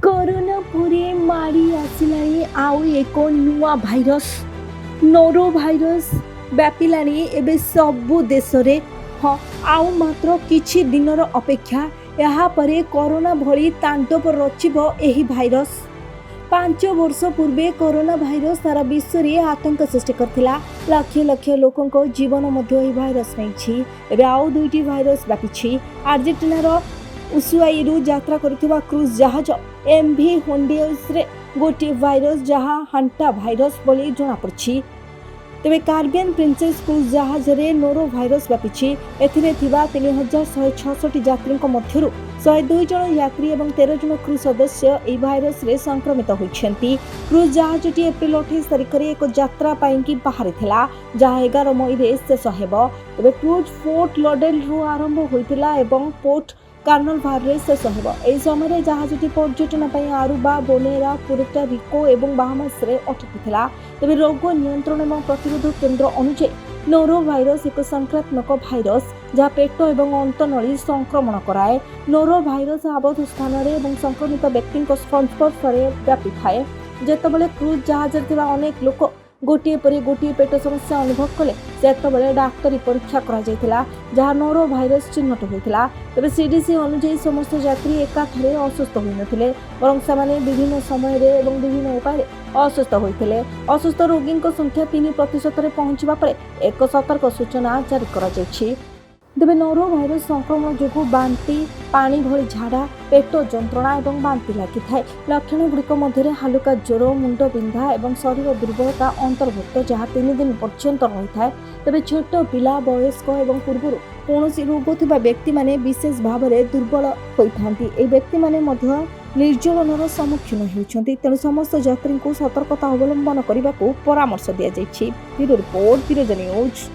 Corona पूरे मारी आसिलाणी आउ एक नुआ भाइरस नोरो भाइरस व्यापिलाणी एबे सबु देश रे। हाँ, आउ मात्र किछि दिनर अपेक्षा यहाँ परे कोरोना भली तांडव रचिब एही भाइरस। 5 वर्ष पूर्वे कोरोना भाइरस सारा विश्व रे आतंक सृष्टि करथिला। लाख लाख लोकंको जीवन मध्य एही भाइरस नैछि। एबे आउ दुईटी भाइरस व्यापिछि। अर्जेंटीनार उसुआईरू यात्रा करुथिबा क्रूज जहाज एमवी होंडियस रे गोटे भाइरस जहाँ हांटा भाइरस बोली जना पड़छि। तेबे कार्बियन प्रिंसेस क्रूज जहाज रे नोरो भाइरस व्यापिछि। एथिरे थिबा 3166 यात्रीक मध्यरु 102 जन यात्री एवं 13 जन क्रू सदस्य एही भाइरस रे संक्रमित होइछन्ति। क्रूज जहाजटी एप्रिल 28 तारिख रे एक यात्रा पाइंकी बाहरिथिला जहाँ 11 मई रे शेष हेबो। तेबे क्रूज फोर्ट लॉडेल रु आरंभ होइतिला एवं पोर्ट कार्नलभार रे शेष हेबो। एही समय जहाजटी पर्यटन पई आरुबा, बोनेरा, पुर्टो रिको एवं बाहामास रे अटकिथिला। तेबे रोग नियंत्रण एवं प्रतिरोध केन्द्र अनुसार नोरो भाइरस एक संक्रामक भाइरस जहाँ पेट एवं अंतनली संक्रमण कराए। नोरो भाइरस आबद्ध स्थान एवं संक्रमित व्यक्ति संस्पर्श में व्यापी थाए। जेतेबेले क्रूज जहाज थिबा अनेक लोक गोटे पर गोटे पेट समस्या अनुभव कले सेतबेले डाक्तरी परीक्षा करा जायतिला जहाँ नोरो भाइरस चिन्हट होइतिला। तबे सीडीसी अनुसार समस्त यात्री एकाथरे असुस्थ होई नथिले, बरं ସେମାନେ विभिन्न समय रे एवं विभिन्न उपाय असुस्थ होइतिले। असुस्थ रोगी संख्या 3% रे पहुंचबा परे एक सतर्क सूचना जारी करा जायछि। तेबे नोरो भाइरस संक्रमण जो बांती, पानी भली झाड़ा, पेट जंत्रणा और बांती लगी थाए। लक्षण गुड़िक मध्य हालुका ज्वर, मुंड बिंधा और शरीर दुर्बलता अंतर्भुक्त जहाँ 3 दिन पर्यंत रही है। तेबे छोट पिला, वयस्क और पूर्व कौन रोग थिबा व्यक्ति माने विशेष भाव में दुर्बल होइथांती। ए व्यक्ति माने मध्य निर्जलनर सम्मुखीन होउछन्ती। तेणु समस्त यात्री को सतर्कता अवलंबन करने को परामर्श दिया जायछि। Bureau report, Biroja news.